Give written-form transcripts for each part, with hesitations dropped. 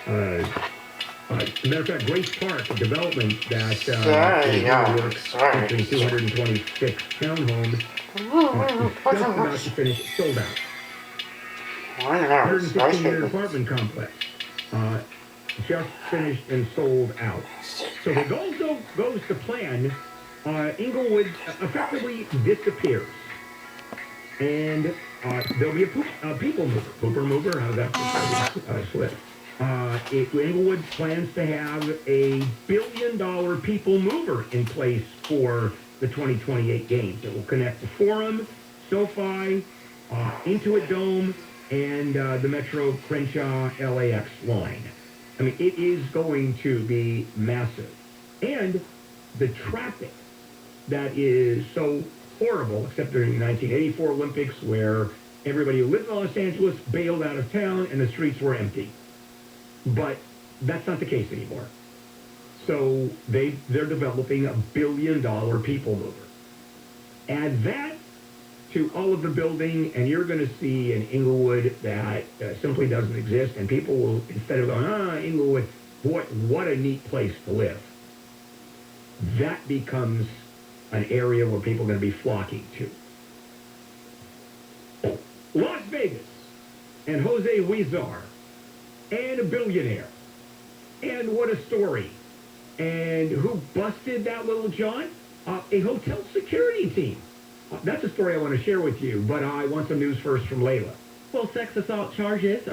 Matter of fact, Grace Park, a development that is in the works, featuring 226 townhomes, just about to finish, sold out. 115-unit apartment complex, just finished and sold out. So if it goes to plan, Inglewood effectively disappears. And there'll be a people mover. Pooper mover, how's that slip? Inglewood plans to have a $1 billion people mover in place for the 2028 games. It will connect the Forum, SoFi, Intuit Dome, and the Metro Crenshaw LAX line. I mean, it is going to be massive. And the traffic that is so horrible, except during the 1984 Olympics, where everybody who lived in Los Angeles bailed out of town and the streets were empty. But that's not the case anymore. So they're developing a $1 billion people mover. Add that to all of the building, and you're going to see an Inglewood that simply doesn't exist, and people will, instead of going, Inglewood, what a neat place to live, that becomes an area where people are going to be flocking to. Las Vegas and Jose Huizar and a billionaire. And what a story. And who busted that little John? A hotel security team. That's a story I want to share with you, but I want some news first from Layla. Well, sexual assault charges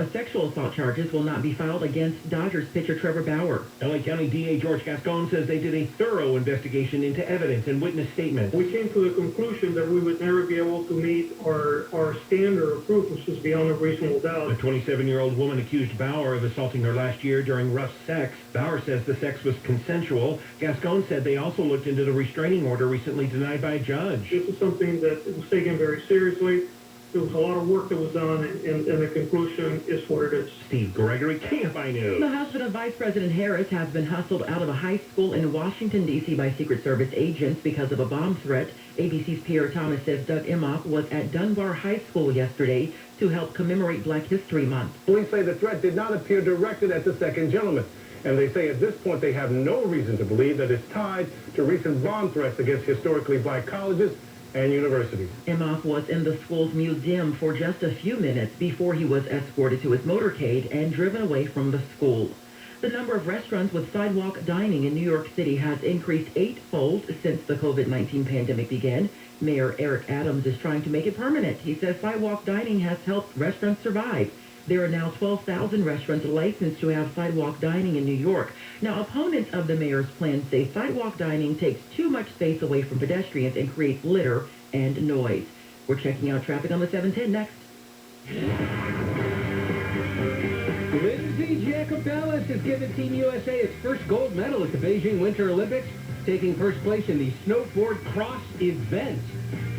will not be filed against Dodgers pitcher Trevor Bauer. LA County DA George Gascon says they did a thorough investigation into evidence and witness statements. We came to the conclusion that we would never be able to meet our standard of proof, which is beyond a reasonable doubt. A 27-year-old woman accused Bauer of assaulting her last year during rough sex. Bauer says the sex was consensual. Gascon said they also looked into the restraining order recently denied by a judge. This is something that was taken very seriously. There was a lot of work that was done, and the conclusion is what it is. Steve Gregory, KFI News. The husband of Vice President Harris has been hustled out of a high school in Washington, D.C. by Secret Service agents because of a bomb threat. ABC's Pierre Thomas says Doug Imhoff was at Dunbar High School yesterday to help commemorate Black History Month. Police say the threat did not appear directed at the second gentleman. And they say at this point they have no reason to believe that it's tied to recent bomb threats against historically black colleges and universities. Imhoff was in the school's museum for just a few minutes before he was escorted to his motorcade and driven away from the school. The number of restaurants with sidewalk dining in New York City has increased eightfold since the COVID-19 pandemic began. Mayor Eric Adams is trying to make it permanent. He says sidewalk dining has helped restaurants survive. There are now 12,000 restaurants licensed to have sidewalk dining in New York. Now, opponents of the mayor's plan say sidewalk dining takes too much space away from pedestrians and creates litter and noise. We're checking out traffic on the 710 next. Lindsey Jacobellis has given Team USA its first gold medal at the Beijing Winter Olympics, taking first place in the snowboard cross event.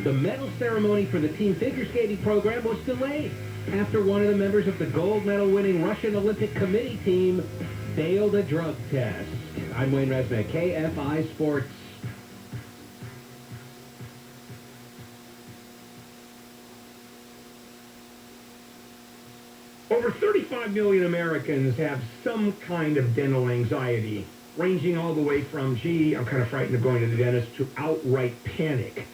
The medal ceremony for the team figure skating program was delayed after one of the members of the gold medal winning Russian Olympic Committee team failed a drug test. I'm Wayne Resnick, KFI Sports. Over 35 million Americans have some kind of dental anxiety, ranging all the way from, gee, I'm kind of frightened of going to the dentist, to outright panic.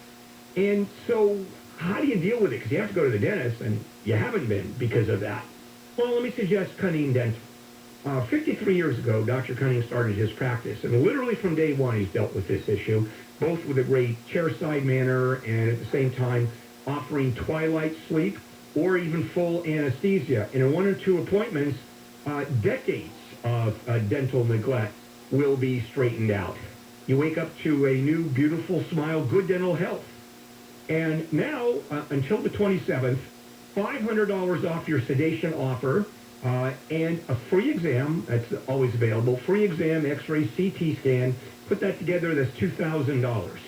And so how do you deal with it? Because you have to go to the dentist, and you haven't been because of that. Well, let me suggest Cunning Dental. 53 years ago, Dr. Cunning started his practice, and literally from day one, he's dealt with this issue, both with a great chairside manner and at the same time offering twilight sleep or even full anesthesia. And in 1 or 2 appointments, decades of dental neglect will be straightened out. You wake up to a new, beautiful smile, good dental health. And now, until the 27th, $500 off your sedation offer, and a free exam, that's always available, free exam, x-ray, CT scan. Put that together, that's $2,000.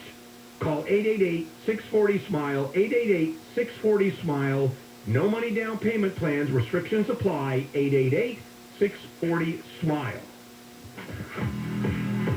Call 888-640-SMILE, 888-640-SMILE. No money down payment plans, restrictions apply, 888-640-SMILE.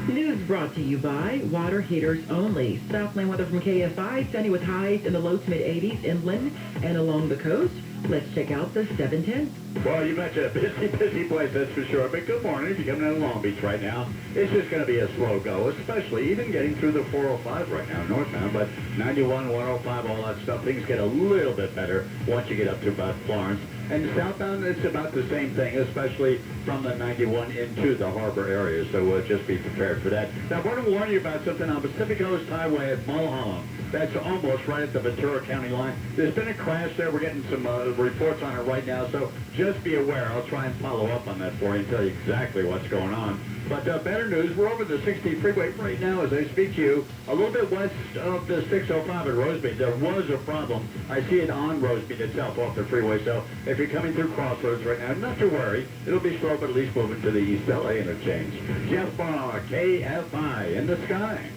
News brought to you by Water Heaters Only. Southland weather from KFI, sunny with highs in the low to mid-80s inland and along the coast. Let's check out the 710. Well, you betcha. Busy place, that's for sure. But good morning. If you're coming in Long Beach right now, it's just going to be a slow go, especially even getting through the 405 right now, northbound. But 91, 105, all that stuff, things get a little bit better once you get up to about Florence. And southbound, it's about the same thing, especially from the 91 into the harbor area. So just be prepared for that. Now, I want to warn you about something on Pacific Coast Highway at Mulholland. That's almost right at the Ventura County line. There's been a crash there. We're getting some reports on it right now, so just be aware. I'll try and follow up on that for you and tell you exactly what's going on. But better news, we're over the 60 freeway right now as I speak to you, a little bit west of the 605 at Rosemead. There was a problem. I see it on Rosemead itself off the freeway, so if you're coming through Crossroads right now, not to worry. It'll be slow, but at least moving to the East LA interchange. Jeff Barr, KFI in the sky.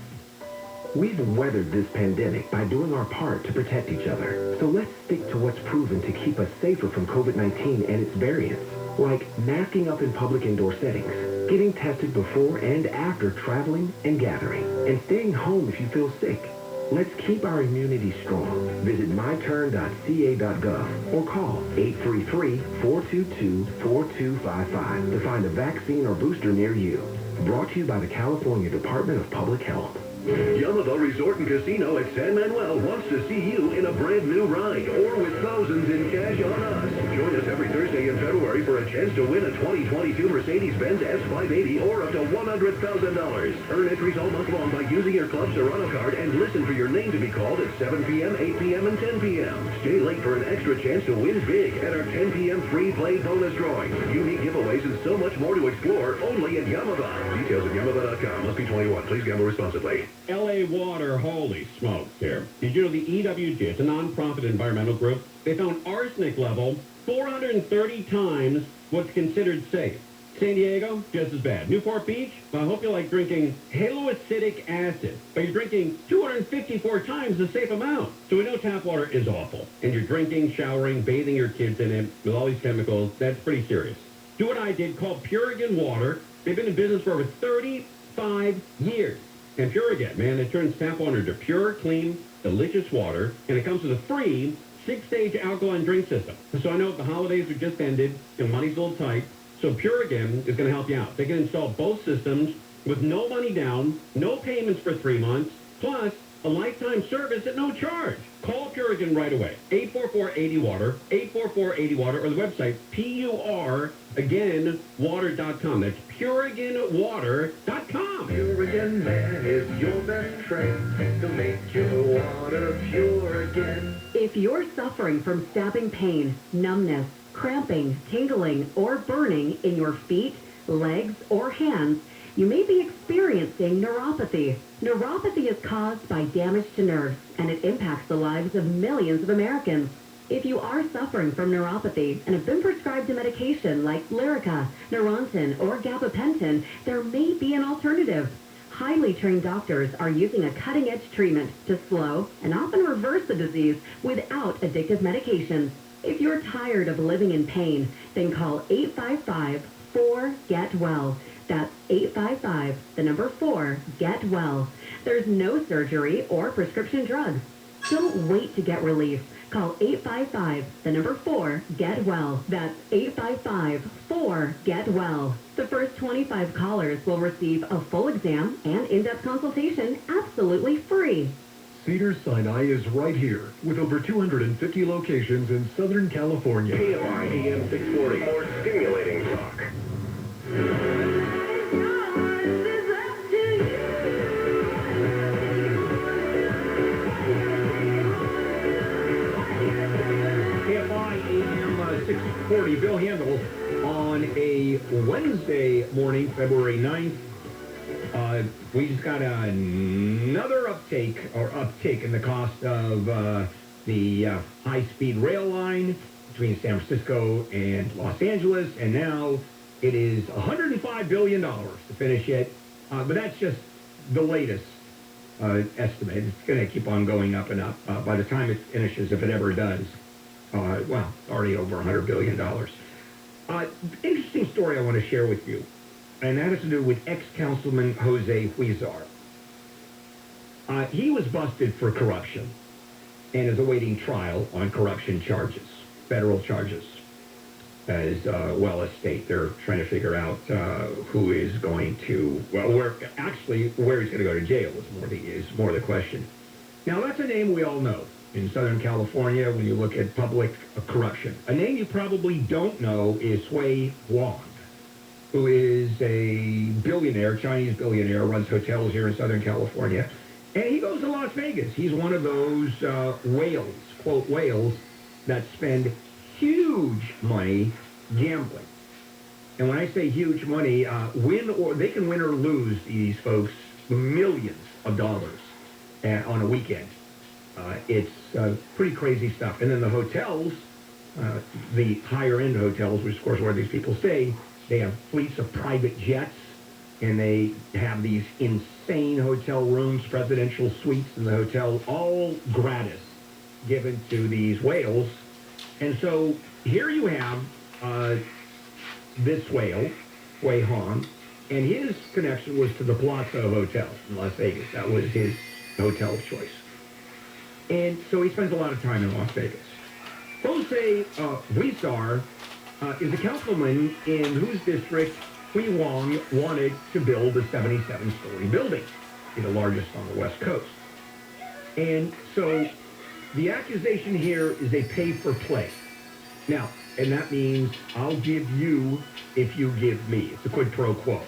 We've weathered this pandemic by doing our part to protect each other. So let's stick to what's proven to keep us safer from COVID-19 and its variants, like masking up in public indoor settings, getting tested before and after traveling and gathering, and staying home if you feel sick. Let's keep our immunity strong. Visit myturn.ca.gov or call 833-422-4255 to find a vaccine or booster near you. Brought to you by the California Department of Public Health. Yamava Resort and Casino at San Manuel wants to see you in a brand new ride or with thousands in cash on us. Join us every Thursday in February for a chance to win a 2022 Mercedes-Benz S580 or up to $100,000. Earn entries all month long by using your Club Serrano card and listen for your name to be called at 7 p.m., 8 p.m., and 10 p.m. Stay late for an extra chance to win big at our 10 p.m. free play bonus drawing. Unique giveaways and so much more to explore only at Yamava. Details at Yamava.com. Must be 21. Please gamble responsibly. L.A. Water, holy smokes here. Did you know the EWG, it's a nonprofit environmental group, they found arsenic level 430 times what's considered safe. San Diego, just as bad. Newport Beach, well, I hope you like drinking haloacidic acid, but you're drinking 254 times the safe amount. So we know tap water is awful, and you're drinking, showering, bathing your kids in it with all these chemicals. That's pretty serious. Do what I did, called Purigan Water. They've been in business for over 35 years. And Purigan, man, it turns tap water into pure, clean, delicious water, and it comes with a free 6-stage alkaline drink system. So I know the holidays are just ended, and money's a little tight, so Purigan is going to help you out. They can install both systems with no money down, no payments for 3 months, plus a lifetime service at no charge. Call Purigan right away. 844-80-WATER, 844-80-WATER, or the website, PURAGAINWater.com. That's PURAGAINWater.com. Purigan Man is your best friend to make your water pure again. If you're suffering from stabbing pain, numbness, cramping, tingling, or burning in your feet, legs, or hands, you may be experiencing neuropathy. Neuropathy is caused by damage to nerves, and it impacts the lives of millions of Americans. If you are suffering from neuropathy and have been prescribed a medication like Lyrica, Neurontin, or gabapentin, there may be an alternative. Highly trained doctors are using a cutting-edge treatment to slow and often reverse the disease without addictive medications. If you're tired of living in pain, then call 855-4-GET-WELL. That's 855-4-GET-WELL. There's no surgery or prescription drugs. Don't wait to get relief. Call 855-4-GET-WELL. That's 855-4-GET-WELL. The first 25 callers will receive a full exam and in-depth consultation absolutely free. Cedars-Sinai is right here with over 250 locations in Southern California. KFI AM 640. More stimulating talk. KFI AM 640, Bill Handel on a Wednesday morning, February 9th. We just got another uptick in the cost of the high-speed rail line between San Francisco and Los Angeles, and now it is $105 billion to finish it. But that's just the latest estimate. It's going to keep on going up and up. By the time it finishes, if it ever does, well, already over $100 billion. Interesting story I want to share with you, and that has to do with ex-councilman Jose Huizar. He was busted for corruption and is awaiting trial on corruption charges, federal charges. as well as state. They're trying to figure out who is going to, well, where he's going to go to jail is more the question. Now, that's a name we all know in Southern California when you look at public corruption. A name you probably don't know is Sui Wang, who is a billionaire, Chinese billionaire, runs hotels here in Southern California. And he goes to Las Vegas. He's one of those whales, quote, whales, that spend huge money gambling. And when I say huge money, they can win or lose, these folks, millions of dollars on a weekend. It's pretty crazy stuff. And then the hotels, the higher-end hotels, which of course where these people stay, they have fleets of private jets, and they have these insane hotel rooms, presidential suites in the hotel, all gratis, given to these whales. And so here you have this whale, Wei Hong, and his connection was to the Palazzo Hotel in Las Vegas. That was his hotel of choice. And so he spends a lot of time in Las Vegas. Jose Huizar is a councilman in whose district Hui Wang wanted to build a 77-story building, the largest on the West Coast. And so the accusation here is a pay-for-play. Now, and that means I'll give you if you give me. It's a quid pro quo.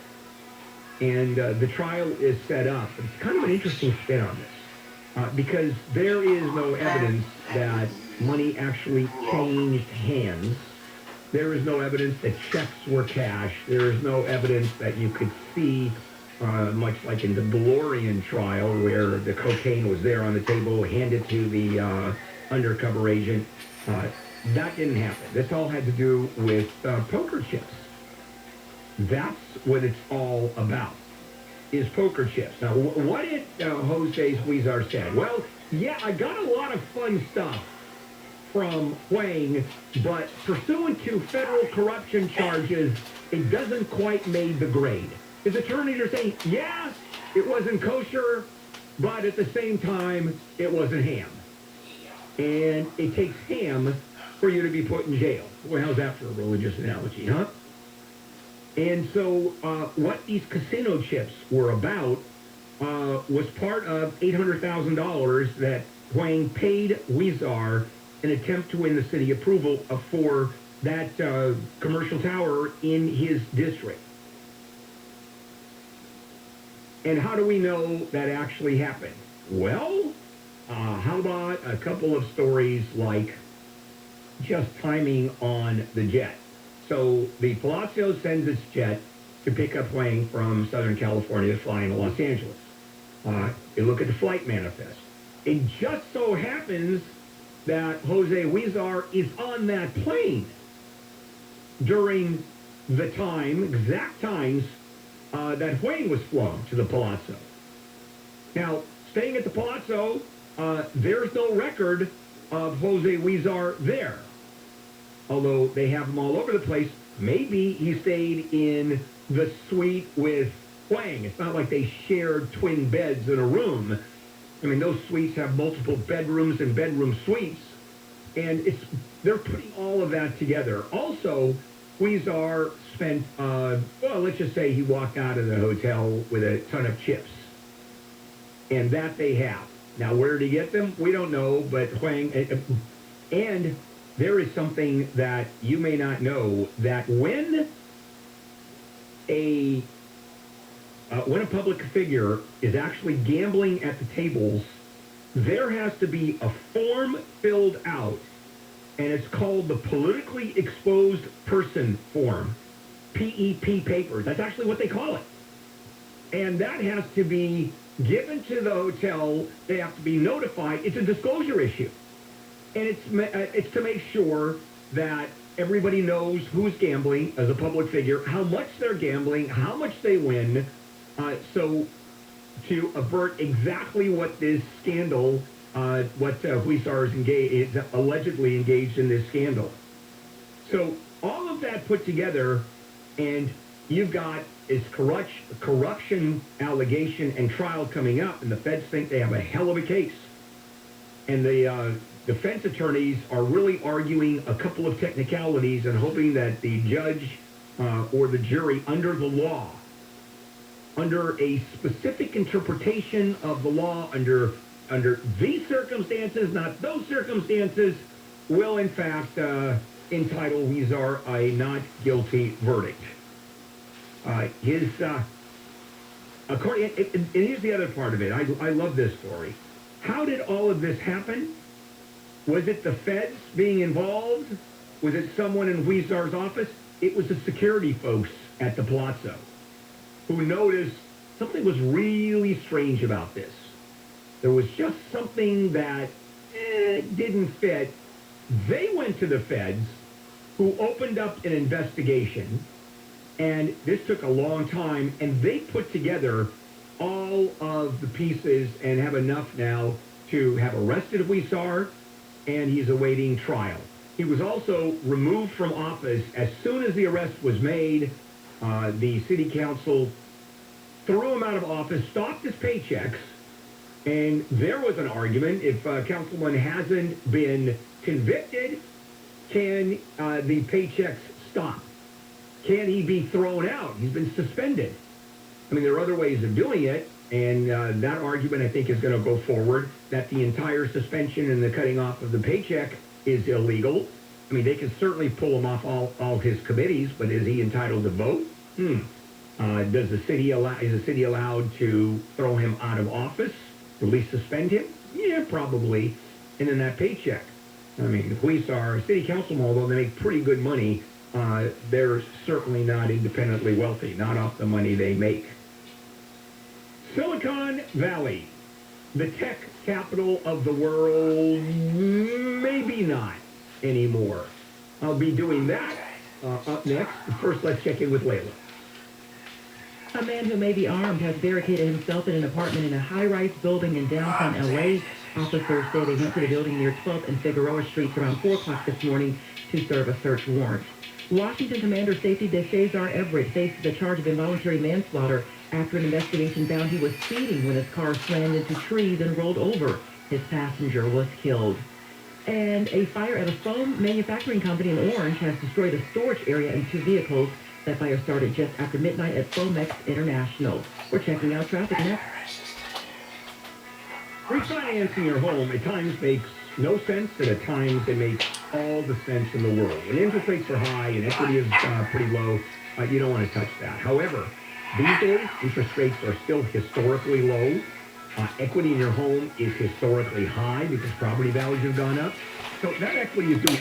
And the trial is set up. It's kind of an interesting spin on this because there is no evidence that money actually changed hands. There is no evidence that checks were cashed. There is no evidence that you could see, much like in the DeLorean trial, where the cocaine was there on the table, handed to the undercover agent. That didn't happen. This all had to do with poker chips. That's what it's all about, is poker chips. Now, what did Jose Huizar said? Well, yeah, I got a lot of fun stuff from Huang, but pursuant to federal corruption charges, it doesn't quite make the grade. His attorneys are saying, yeah, it wasn't kosher, but at the same time, it wasn't ham. And it takes ham for you to be put in jail. Well, how's that for a religious analogy, huh? And so what these casino chips were about was part of $800,000 that Huang paid Huizar an attempt to win the city approval for that commercial tower in his district. And how do we know that actually happened? Well, how about a couple of stories like just timing on the jet? So the Palazzo sends its jet to pick up Huang from Southern California to fly into Los Angeles. You look at the flight manifest. It just so happens that Jose Huizar is on that plane during the exact times that Huang was flown to the Palazzo. Now, staying at the Palazzo, there's no record of Jose Huizar there. Although they have him all over the place, maybe he stayed in the suite with Huang. It's not like they shared twin beds in a room. I mean, those suites have multiple bedrooms and bedroom suites, and they're putting all of that together. Also, Huizar spent, well, let's just say he walked out of the hotel with a ton of chips, and that they have. Now, where did he get them? We don't know, but Huang, and there is something that you may not know, that when a public figure is actually gambling at the tables, there has to be a form filled out, and it's called the Politically Exposed Person Form, PEP paper. That's actually what they call it. And that has to be given to the hotel. They have to be notified. It's a disclosure issue. And it's to make sure that everybody knows who's gambling as a public figure, how much they're gambling, how much they win, so to avert exactly what this scandal, what Huizar is allegedly engaged in this scandal. So all of that put together, and you've got this corruption allegation and trial coming up, and the feds think they have a hell of a case. And the defense attorneys are really arguing a couple of technicalities and hoping that the judge or the jury, under the law, under a specific interpretation of the law, under these circumstances, not those circumstances, will in fact entitle Huizar a not guilty verdict. According, and here's the other part of it. I love this story. How did all of this happen? Was it the feds being involved? Was it someone in Huizar's office? It was the security folks at the Palazzo who noticed something was really strange about this. There was just something that didn't fit. They went to the feds, who opened up an investigation, and this took a long time, and they put together all of the pieces and have enough now to have arrested Huizar, and he's awaiting trial. He was also removed from office as soon as the arrest was made. The city council threw him out of office, stopped his paychecks, and there was an argument. If a councilman hasn't been convicted, can the paychecks stop? Can he be thrown out? He's been suspended. I mean, there are other ways of doing it, and that argument, I think, is going to go forward, that the entire suspension and the cutting off of the paycheck is illegal. I mean, they can certainly pull him off all his committees, but is he entitled to vote? Is the city allowed to throw him out of office, or at least suspend him? Yeah, probably. And then that paycheck. I mean, the police are city councilmen, although they make pretty good money, they're certainly not independently wealthy, not off the money they make. Silicon Valley, the tech capital of the world, maybe not anymore. I'll be doing that up next. First, let's check in with Layla. A man who may be armed has barricaded himself in an apartment in a high-rise building in downtown L.A. Officers say they went to the building near 12th and Figueroa Streets around 4 o'clock this morning to serve a search warrant. Washington Commander Safety Deshazar Everett faces a charge of involuntary manslaughter after an investigation found he was speeding when his car slammed into trees and rolled over. His passenger was killed. And a fire at a foam manufacturing company in Orange has destroyed a storage area and 2 vehicles. That fire started just after midnight at Fomex International. We're checking out traffic next. Refinancing your home at times makes no sense, and at times it makes all the sense in the world. When interest rates are high and equity is pretty low, you don't want to touch that. However, these days, interest rates are still historically low. Equity in your home is historically high because property values have gone up. So that equity is doing...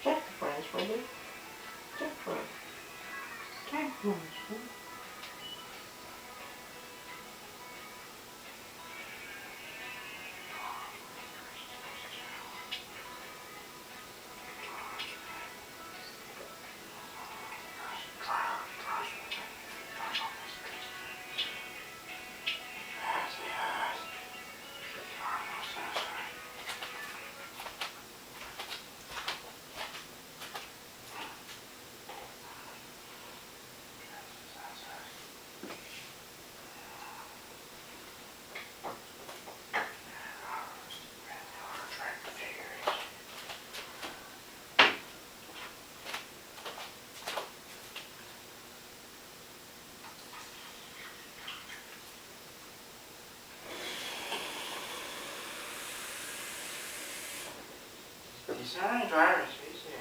Check the fries for you. Check for it. Check for it. so many drivers these days.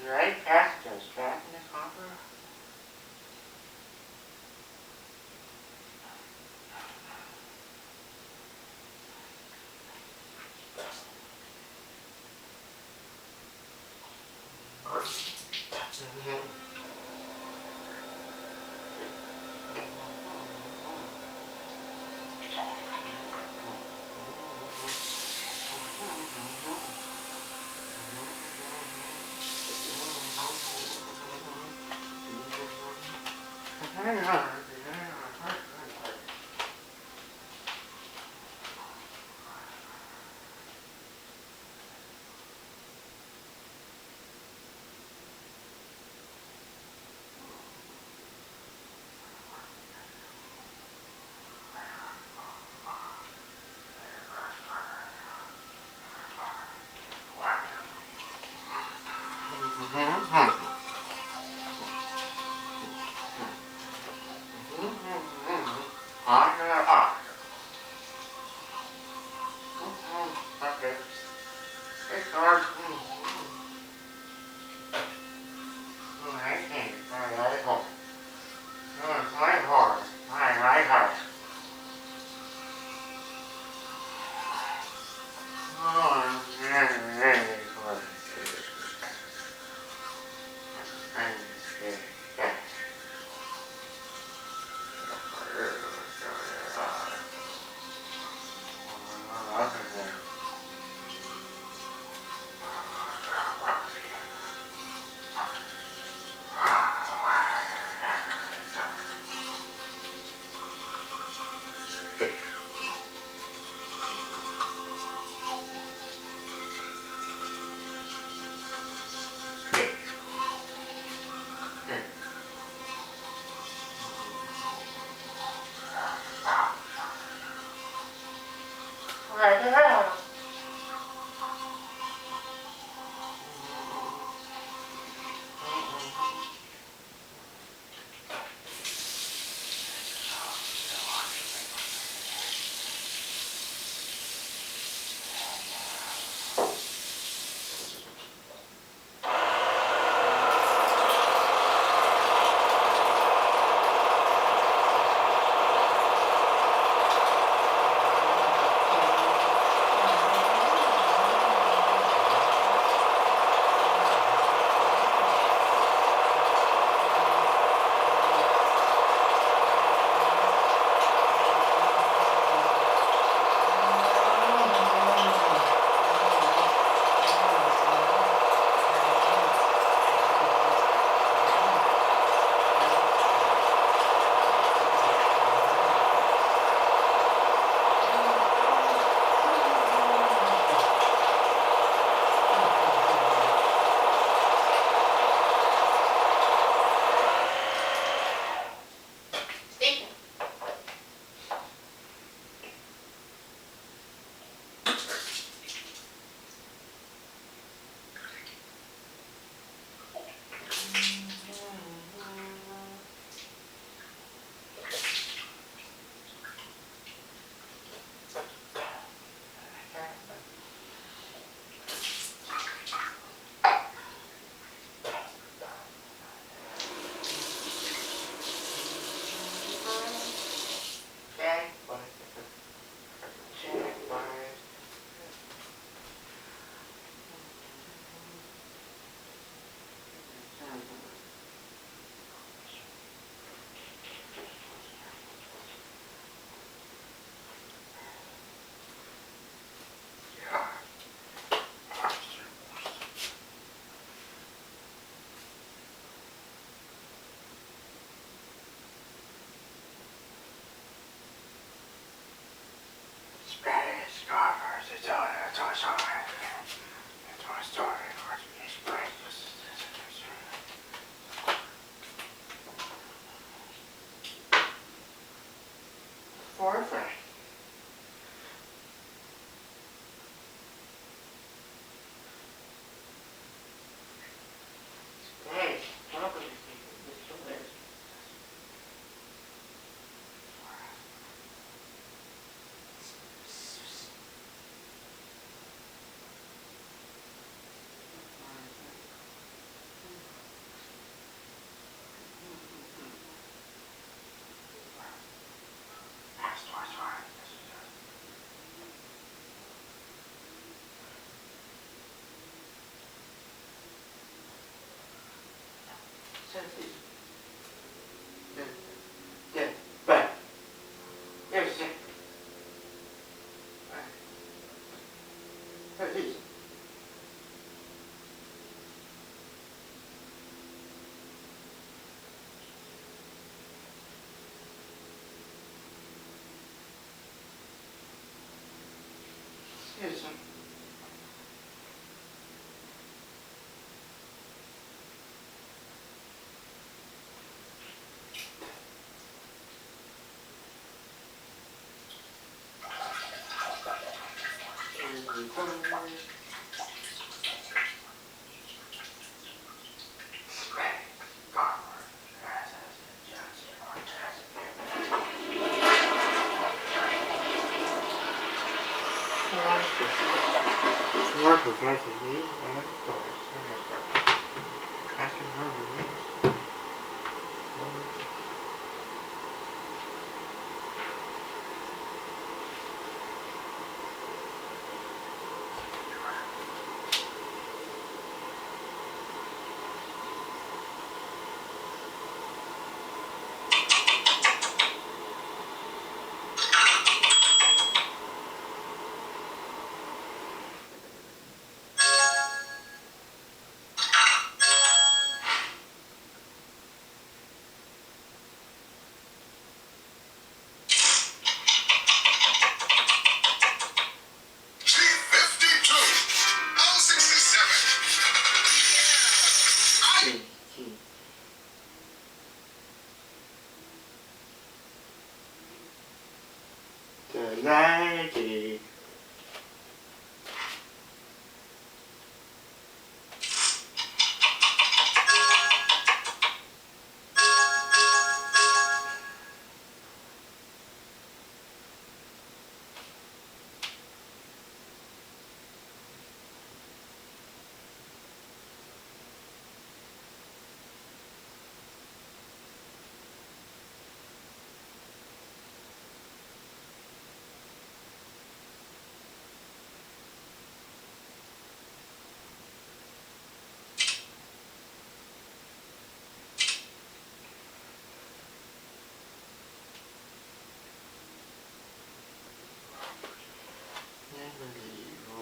Right past us, back in the copper. Okay. It's hard. I think it's very hard. It's very hard. Very hard. Oh, very, very hard. Lady.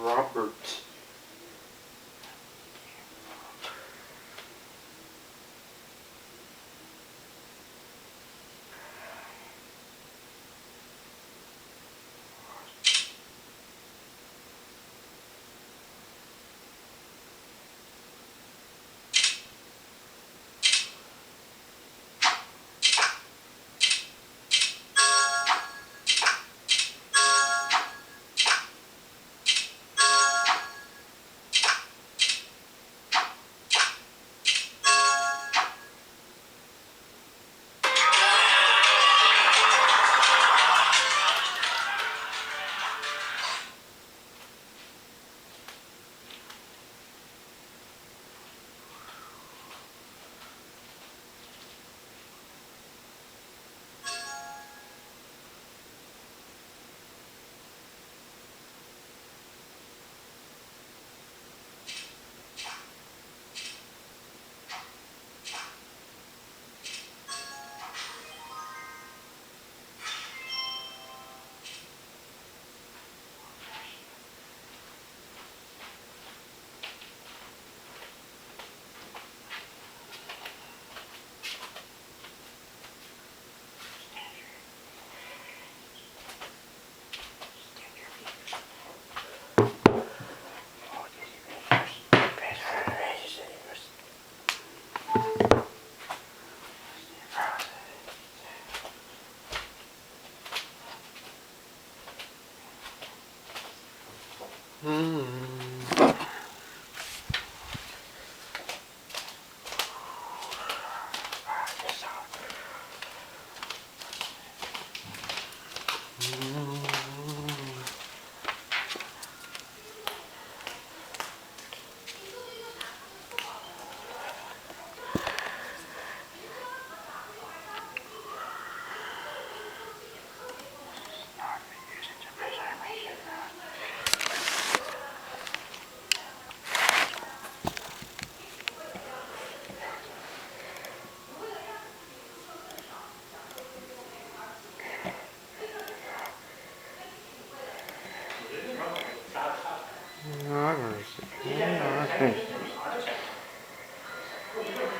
Robert.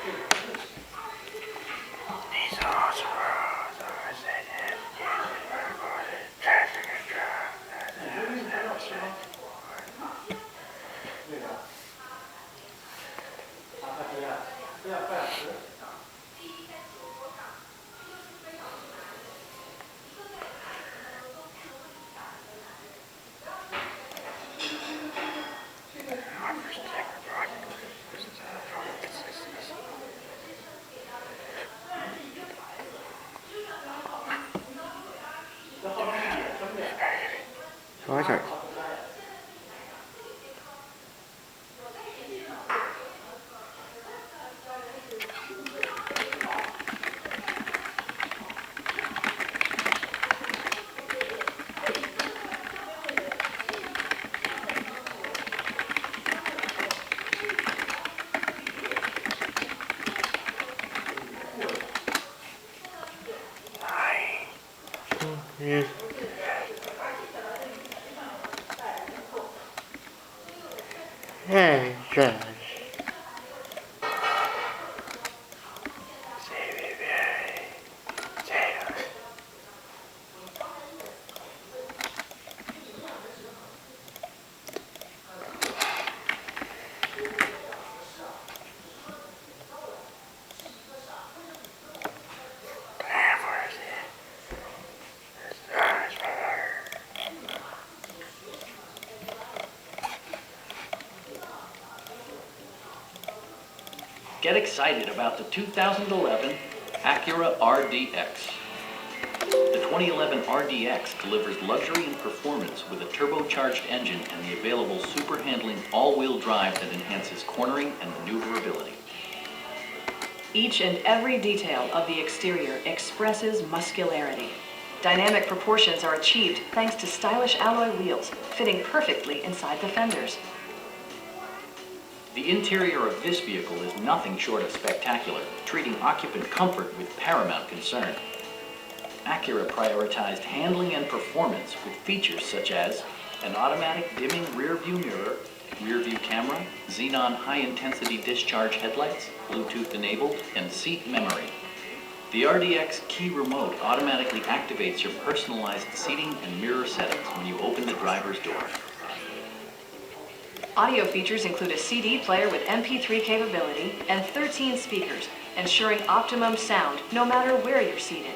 What? Yes. Hey, Josh. Get excited about the 2011 Acura RDX. The 2011 RDX delivers luxury and performance with a turbocharged engine and the available super handling all-wheel drive that enhances cornering and maneuverability. Each and every detail of the exterior expresses muscularity. Dynamic proportions are achieved thanks to stylish alloy wheels fitting perfectly inside the fenders. The interior of this vehicle is nothing short of spectacular, treating occupant comfort with paramount concern. Acura prioritized handling and performance with features such as an automatic dimming rear-view mirror, rear-view camera, xenon high-intensity discharge headlights, Bluetooth enabled, and seat memory. The RDX key remote automatically activates your personalized seating and mirror settings when you open the driver's door. Audio features include a CD player with MP3 capability and 13 speakers, ensuring optimum sound no matter where you're seated.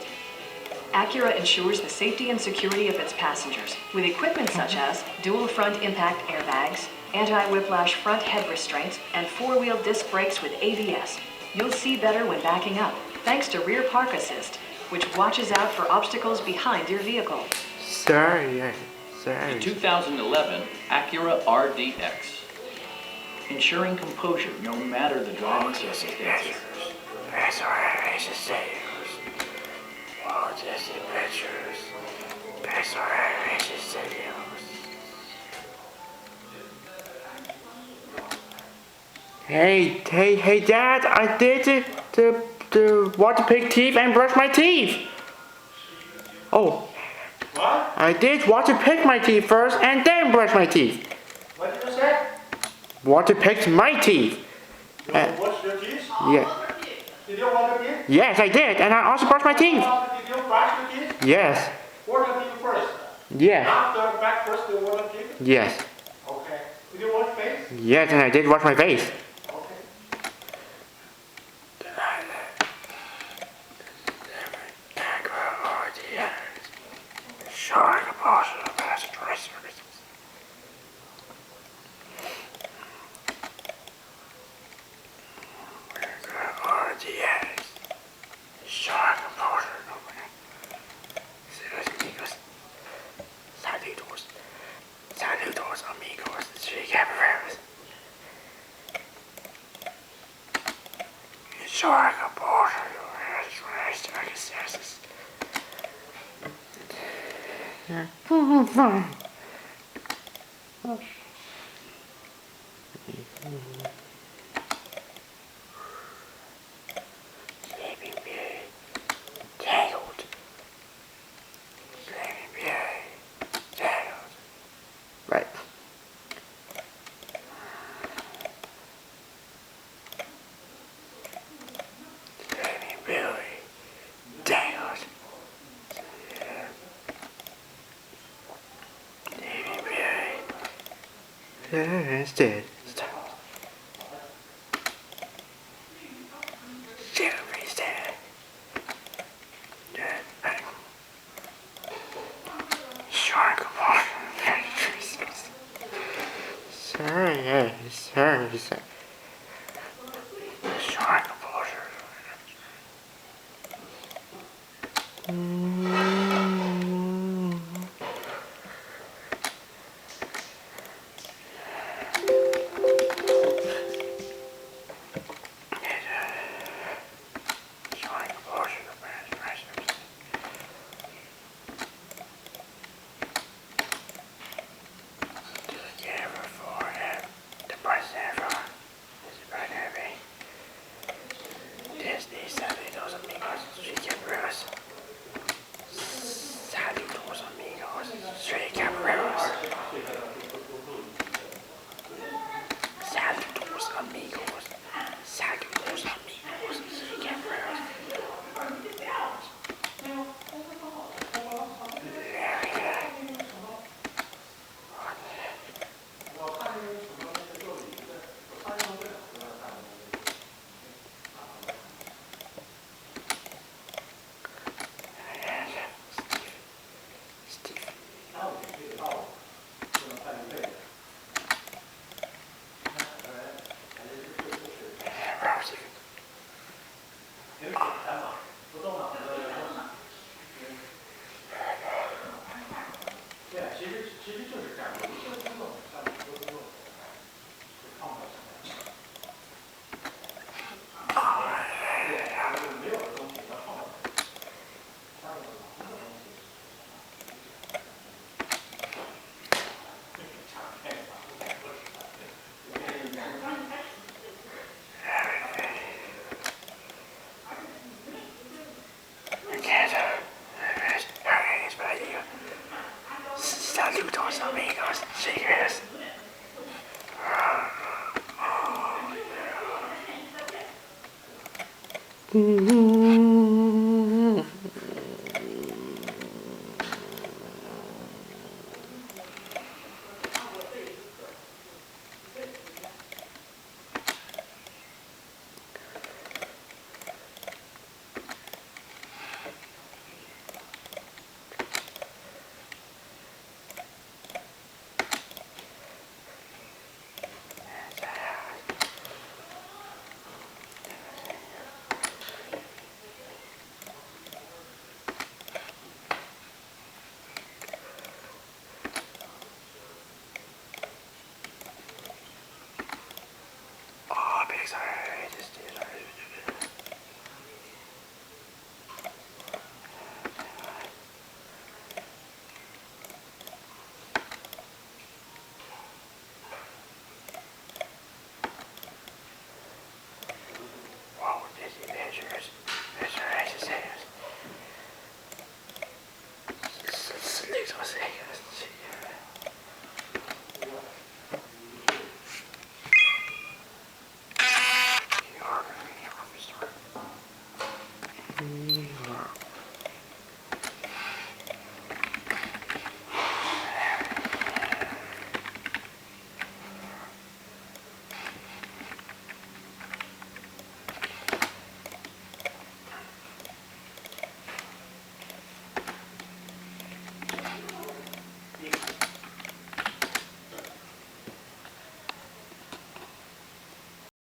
Acura ensures the safety and security of its passengers with equipment such as dual front impact airbags, anti-whiplash front head restraints, and four-wheel disc brakes with ABS. You'll see better when backing up, thanks to rear park assist, which watches out for obstacles behind your vehicle. The 2011 Acura RDX. Ensuring composure no matter the driving circumstances. Hey, Dad, I did the water pick teeth and brush my teeth. Oh. What? I did water pick my teeth first and then brush my teeth. What did you say? Water picked my teeth. You wash your teeth? Yeah. Did you wash your teeth? Yes, I did, and I also brushed my teeth. Did you brush your teeth? Yes. Wash your teeth first. Yeah. After back first, you wash your teeth? Yes. Okay. Did you wash your face? Yes, and I did wash my face. Saludos, amigos. Caballeros. Sure, Right. Seriously. Saludos amigos, cheers. Mm-hmm.